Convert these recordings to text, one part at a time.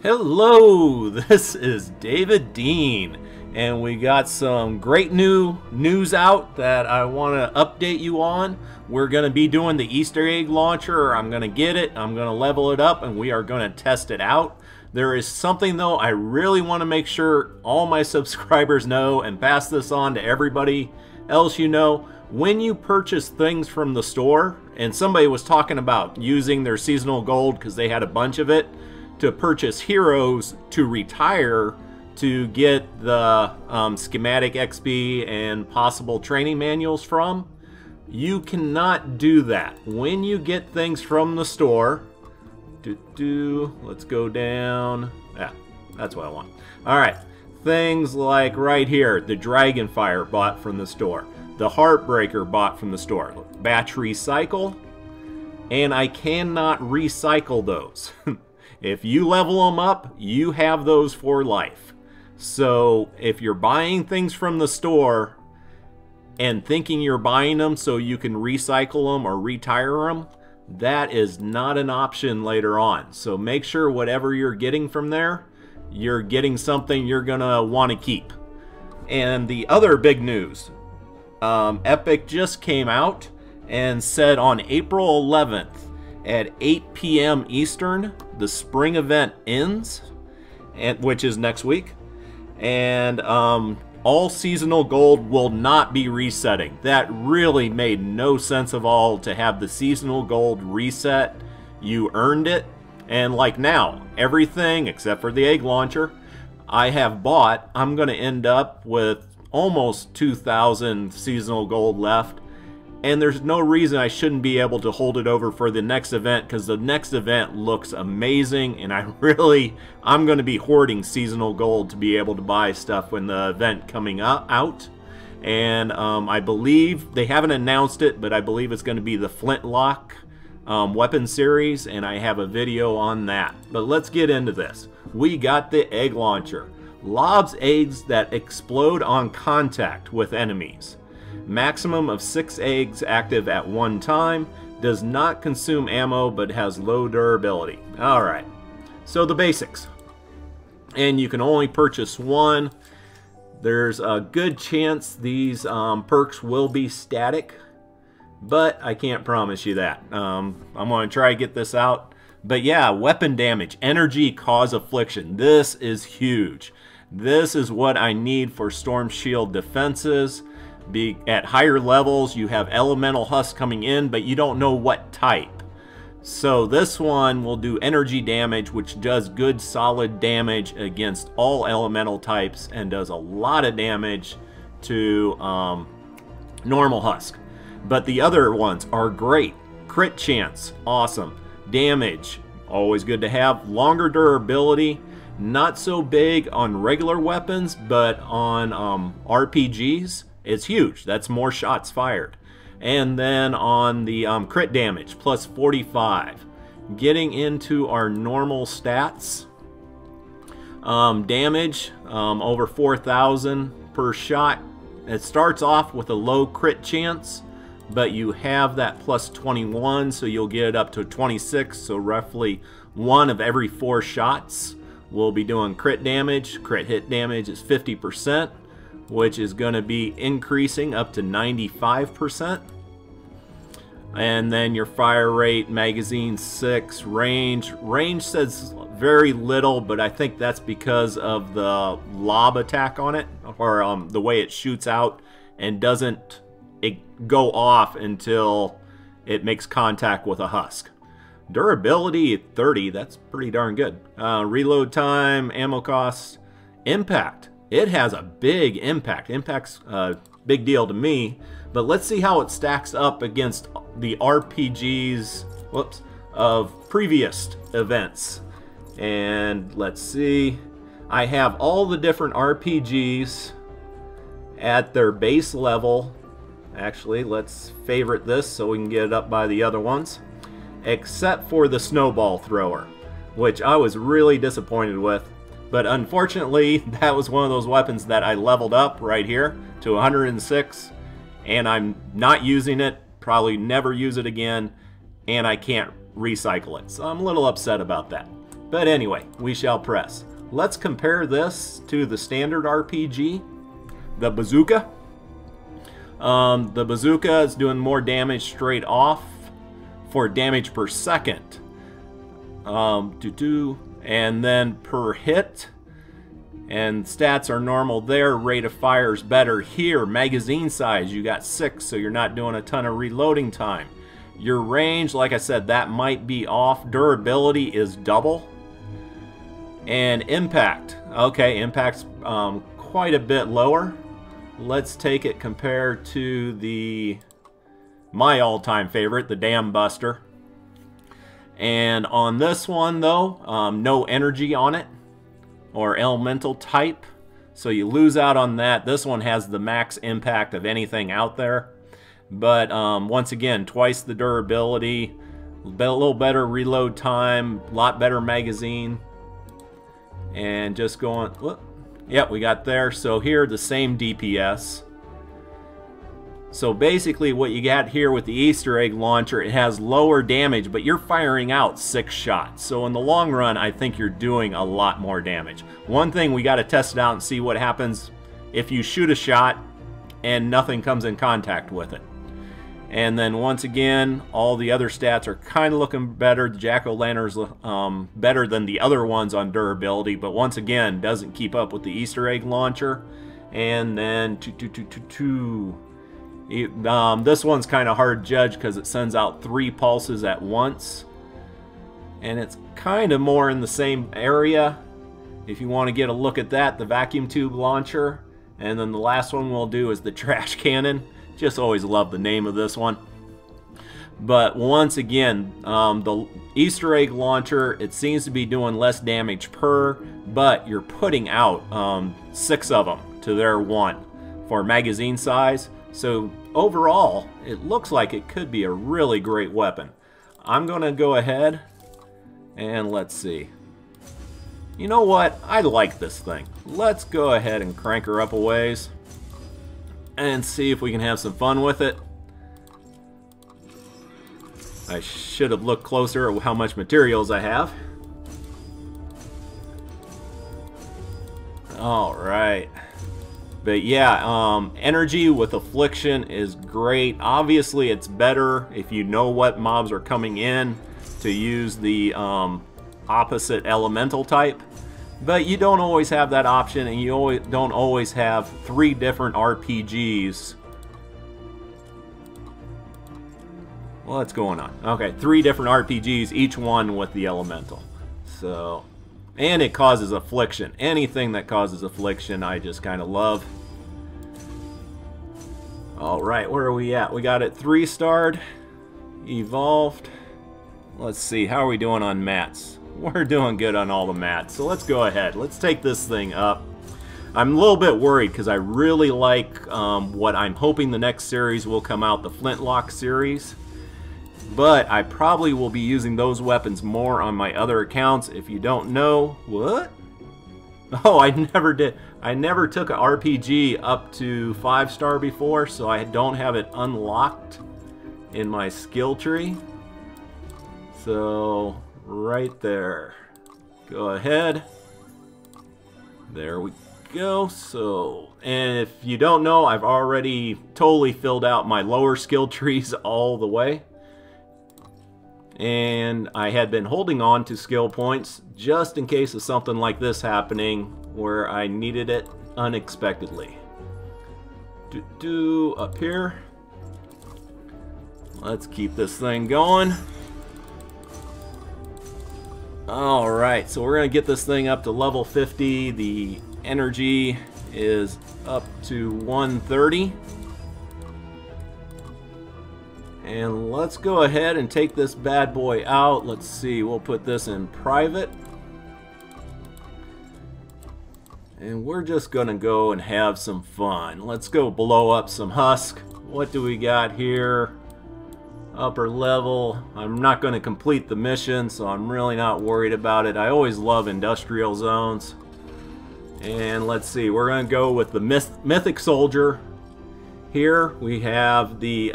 Hello, this is David Dean, and we got some great news out that I want to update you on. We're going to be doing the Easter egg launcher. I'm going to get it, I'm going to level it up, and we are going to test it out. There is something though I really want to make sure all my subscribers know and pass this on to everybody else you know. When you purchase things from the store, and somebody was talking about using their seasonal gold because they had a bunch of it, to purchase heroes to retire to get the schematic XP and possible training manuals from, you cannot do that. When you get things from the store, let's go down. Yeah, that's what I want. All right, things like right here, the Dragonfire bought from the store, the Heartbreaker bought from the store, batch recycle, and I cannot recycle those. If you level them up, you have those for life. So if you're buying things from the store and thinking you're buying them so you can recycle them or retire them, that is not an option later on. So make sure whatever you're getting from there, you're getting something you're gonna want to keep. And the other big news, Epic just came out and said on April 11th at 8 p.m. Eastern, the spring event ends, which is next week, and all seasonal gold will not be resetting. That really made no sense at all to have the seasonal gold reset. You earned it, and like now, everything except for the egg launcher I have bought, I'm going to end up with almost 2,000 seasonal gold left. And there's no reason I shouldn't be able to hold it over for the next event, because the next event looks amazing, and I'm going to be hoarding seasonal gold to be able to buy stuff when the event coming out. And I believe, they haven't announced it, but I believe it's going to be the Flintlock weapon series, and I have a video on that. But let's get into this. We got the egg launcher. Lobs eggs that explode on contact with enemies. Maximum of 6 eggs active at one time. Does not consume ammo but has low durability. Alright, so the basics. And you can only purchase one. There's a good chance these perks will be static, but I can't promise you that. I'm going to try to get this out. But yeah, weapon damage, energy, cause affliction. This is huge. This is what I need for Storm Shield defenses. At higher levels, you have elemental husk coming in, but you don't know what type. So this one will do energy damage, which does good solid damage against all elemental types and does a lot of damage to normal husk. But the other ones are great. Crit chance, awesome. Damage, always good to have. Longer durability, not so big on regular weapons, but on RPGs. It's huge. That's more shots fired. And then on the crit damage, plus 45. Getting into our normal stats. Damage, over 4,000 per shot. It starts off with a low crit chance, but you have that plus 21, so you'll get it up to 26, so roughly 1 of every 4 shots will be doing crit damage. Crit hit damage is 50%. Which is going to be increasing up to 95%. And then your fire rate, magazine 6, range. Range says very little, but I think that's because of the lob attack on it, or the way it shoots out and doesn't go off until it makes contact with a husk. Durability 30, that's pretty darn good. Reload time, ammo cost, impact. It has a big impact. Impact's a big deal to me, but let's see how it stacks up against the RPGs, of previous events. And let's see. I have all the different RPGs at their base level. Actually, let's favorite this so we can get it up by the other ones. Except for the snowball thrower, which I was really disappointed with. But unfortunately, that was one of those weapons that I leveled up right here to 106, and I'm not using it, probably never use it again, and I can't recycle it. So I'm a little upset about that. But anyway, we shall press. Let's compare this to the standard RPG, the bazooka. The bazooka is doing more damage straight off for damage per second. And then per hit. And stats are normal there. Rate of fire is better here. Magazine size, you got 6, so you're not doing a ton of reloading time. Your range, like I said, that might be off. Durability is double. And impact. Okay, impact's quite a bit lower. Let's take it compared to my all-time favorite, the Dam Buster. And on this one, though, no energy on it, or elemental type, so you lose out on that. This one has the max impact of anything out there, but once again, twice the durability, a little better reload time, a lot better magazine, and just going, whoop, yep, we got there. So here, the same DPS. So basically what you got here with the Easter egg launcher, it has lower damage, but you're firing out 6 shots. So in the long run, I think you're doing a lot more damage. One thing, we got to test it out and see what happens if you shoot a shot and nothing comes in contact with it. And then once again, all the other stats are kind of looking better. The Jack-o'-lantern's better than the other ones on durability, but once again, doesn't keep up with the Easter egg launcher. And then this one's kind of hard to judge because it sends out 3 pulses at once, and it's kind of more in the same area. If you want to get a look at that, the vacuum tube launcher. And then the last one we'll do is the trash cannon. Just always love the name of this one. But once again, the Easter egg launcher, it seems to be doing less damage per, but you're putting out 6 of them to their 1 for magazine size. So overall, it looks like it could be a really great weapon. I'm going to go ahead and let's see. You know what? I like this thing. Let's go ahead and crank her up a ways and see if we can have some fun with it. I should have looked closer at how much materials I have. Alright. But yeah, energy with affliction is great. Obviously, it's better if you know what mobs are coming in to use the opposite elemental type. But you don't always have that option, and you don't always have 3 different RPGs. What's going on? Okay, 3 different RPGs, each one with the elemental. So, and it causes affliction. Anything that causes affliction, I just kind of love. Alright, where are we at? We got it 3-starred, evolved. Let's see, how are we doing on mats? We're doing good on all the mats, so let's go ahead. Let's take this thing up. I'm a little bit worried because I really like what I'm hoping the next series will come out, the Flintlock series. But I probably will be using those weapons more on my other accounts. If you don't know, what? Oh, I never did. I never took an RPG up to 5-star before, so I don't have it unlocked in my skill tree. So, right there. Go ahead. There we go. So, and if you don't know, I've already totally filled out my lower skill trees all the way. And I had been holding on to skill points just in case of something like this happening where I needed it unexpectedly. Up here. Let's keep this thing going. Alright, so we're going to get this thing up to level 50. The energy is up to 130. And let's go ahead and take this bad boy out. Let's see, we'll put this in private. And we're just gonna go and have some fun. Let's go blow up some husk. What do we got here? Upper level. I'm not gonna complete the mission, so I'm really not worried about it. I always love industrial zones. And let's see, we're gonna go with the mythic soldier. Here we have the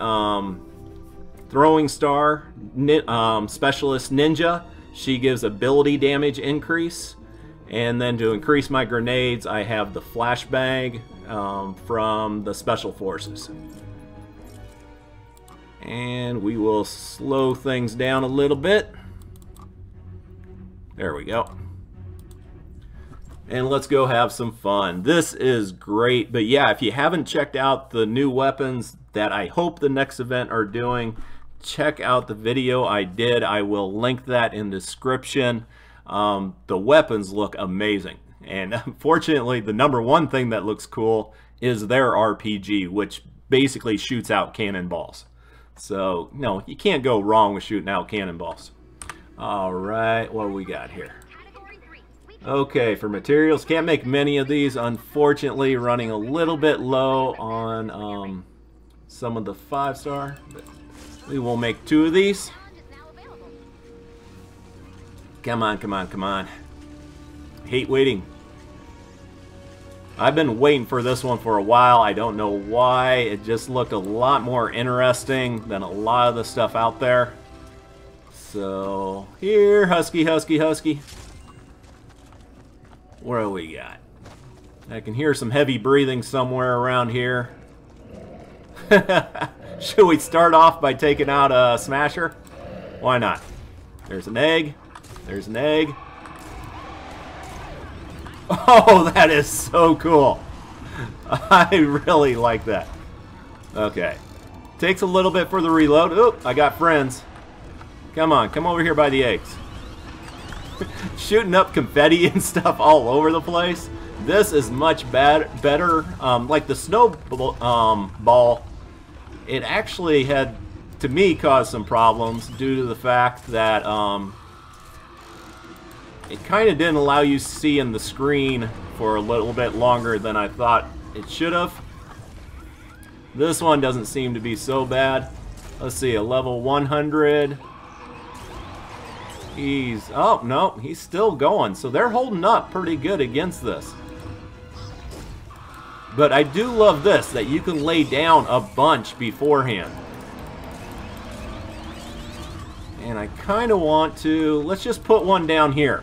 throwing star specialist ninja, She gives ability damage increase. And then to increase my grenades, I have the flashbang from the Special Forces. And we will slow things down a little bit. There we go. And let's go have some fun. This is great. But yeah, if you haven't checked out the new weapons that I hope the next event are doing, check out the video I did. I will link that in the description. The weapons look amazing. And unfortunately, the #1 thing that looks cool is their RPG, which basically shoots out cannonballs. So, no, you can't go wrong with shooting out cannonballs. Alright, what do we got here? Okay, for materials, can't make many of these. Unfortunately, running a little bit low on some of the 5-star. But we will make 2 of these. Come on, come on, come on. Hate waiting. I've been waiting for this one for a while. I don't know why. It just looked a lot more interesting than a lot of the stuff out there. So, here, Husky, Husky, Husky. What do we got? I can hear some heavy breathing somewhere around here. Should we start off by taking out a Smasher? Why not? There's an egg. There's an egg. Oh, that is so cool. I really like that. Okay. Takes a little bit for the reload. Oh, I got friends. Come on, come over here by the eggs. Shooting up confetti and stuff all over the place. This is much better. Like the snowball, it actually had, to me, caused some problems due to the fact that it kind of didn't allow you to see in the screen for a little bit longer than I thought it should have. This one doesn't seem to be so bad. Let's see, a level 100. Oh, no, he's still going. So they're holding up pretty good against this. But I do love this, that you can lay down a bunch beforehand. And I kind of want to, let's just put one down here.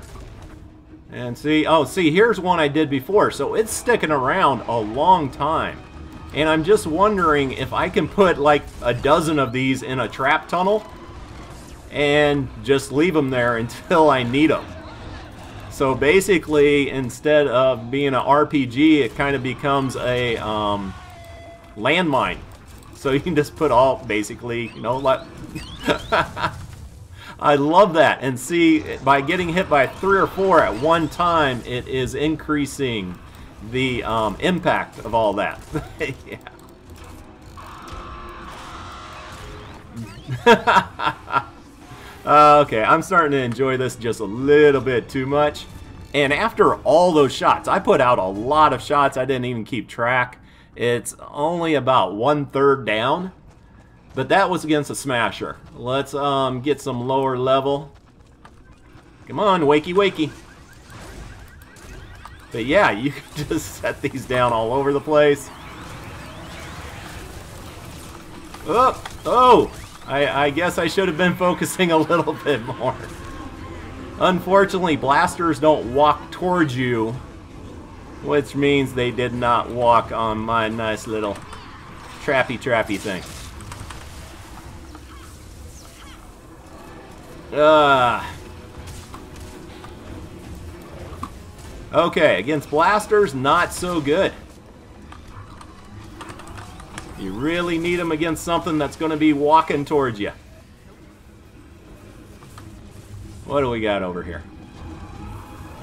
And see, oh, see, here's one I did before. So it's sticking around a long time. And I'm just wondering if I can put like a dozen of these in a trap tunnel and just leave them there until I need them. So basically, instead of being an RPG, it kind of becomes a landmine. So you can just put all, basically, you know, like... I love that. And see, by getting hit by 3 or 4 at one time, it is increasing the impact of all that. Yeah. Okay, I'm starting to enjoy this just a little bit too much. And after all those shots, I put out a lot of shots. I didn't even keep track. It's only about 1/3 down. But that was against a Smasher. Let's get some lower level. Come on, wakey, wakey. But yeah, you can just set these down all over the place. Oh, oh! I guess I should have been focusing a little bit more. Unfortunately, blasters don't walk towards you, which means they did not walk on my nice little trappy thing. Okay, against blasters, not so good. You really need them against something that's going to be walking towards you. What do we got over here?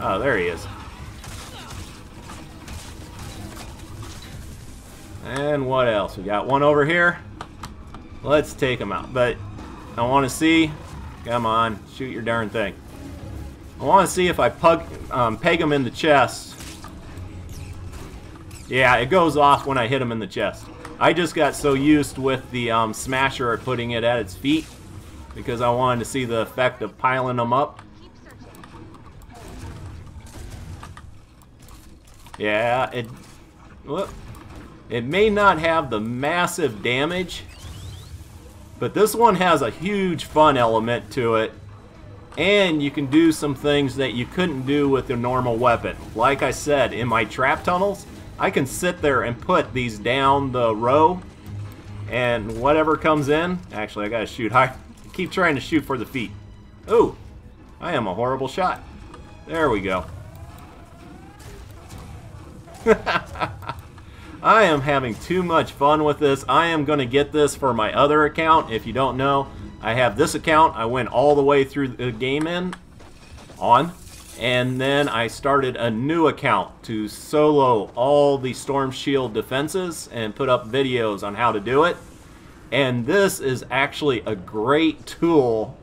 Oh, there he is. And what else? We got one over here. Let's take him out. But I want to see... Come on, shoot your darn thing. I want to see if I peg him in the chest. Yeah, it goes off when I hit him in the chest. I just got so used with the Smasher at putting it at its feet because I wanted to see the effect of piling them up. Yeah, it may not have the massive damage, but this one has a huge fun element to it. And you can do some things that you couldn't do with a normal weapon. Like I said, in my trap tunnels, I can sit there and put these down the row, and whatever comes in... Actually, I gotta shoot high. I keep trying to shoot for the feet. Ooh, I am a horrible shot. There we go. I am having too much fun with this. I am going to get this for my other account. If you don't know, I have this account. I went all the way through the game and then I started a new account to solo all the Storm Shield defenses and put up videos on how to do it. And this is actually a great tool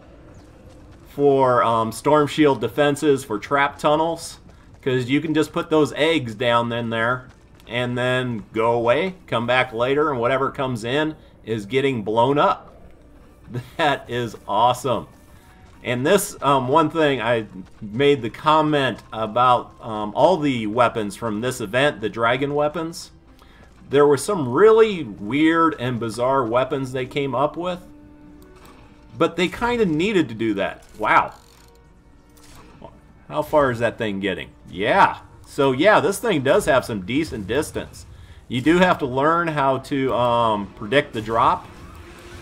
for Storm Shield defenses for trap tunnels, because you can just put those eggs down in there and then go away, come back later, and whatever comes in is getting blown up. That is awesome. And this, one thing, I made the comment about all the weapons from this event, the dragon weapons. There were some really weird and bizarre weapons they came up with, but they kind of needed to do that. Wow. How far is that thing getting? Yeah. So yeah, this thing does have some decent distance. You do have to learn how to predict the drop,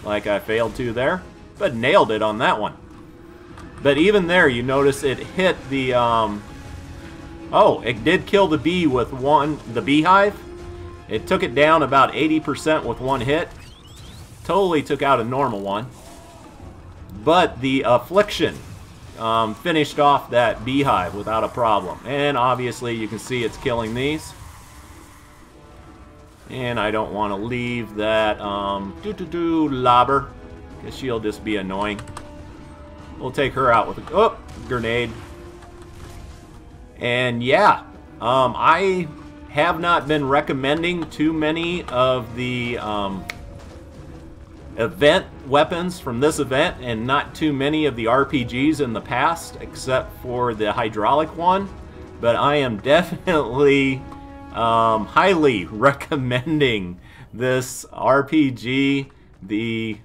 like I failed to there, but nailed it on that one. But even there, you notice it hit the... oh, it did kill the bee with the beehive. It took it down about 80% with one hit. Totally took out a normal one. But the affliction finished off that beehive without a problem. And obviously you can see it's killing these. And I don't want to leave that lobber, because she'll just be annoying. We'll take her out with a grenade. And yeah, I have not been recommending too many of the event weapons from this event, and not too many of the RPGs in the past, except for the hydraulic one. But I am definitely highly recommending this RPG. The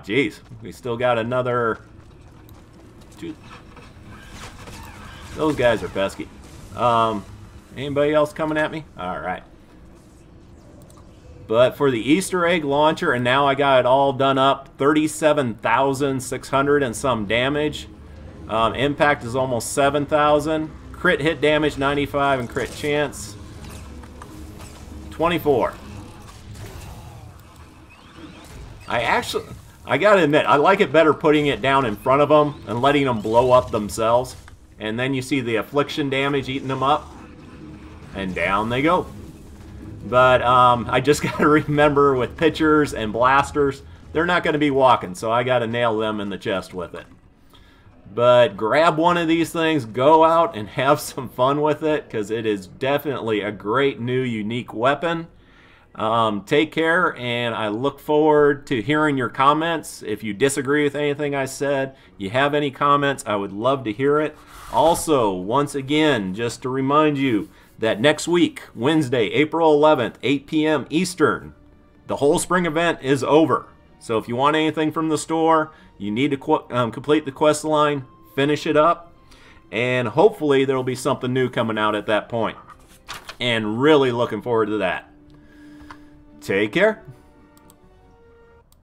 geez, we still got another. Those guys are pesky. Anybody else coming at me? All right. But for the Easter egg launcher, and now I got it all done up, 37,600 and some damage. Impact is almost 7,000. Crit hit damage 95 and crit chance 24. I gotta admit, I like it better putting it down in front of them and letting them blow up themselves. And then you see the affliction damage eating them up. And down they go. But I just gotta remember, with pitchers and blasters, they're not gonna be walking, so I gotta nail them in the chest with it. But grab one of these things, go out and have some fun with it, because it is definitely a great new unique weapon. Take care, and I look forward to hearing your comments. If you disagree with anything I said, you have any comments, I would love to hear it. Also, once again, just to remind you that next week, Wednesday, April 11th, 8 p.m. Eastern, the whole spring event is over. So if you want anything from the store, you need to complete the quest line, finish it up, and hopefully there will be something new coming out at that point. And really looking forward to that. Take care.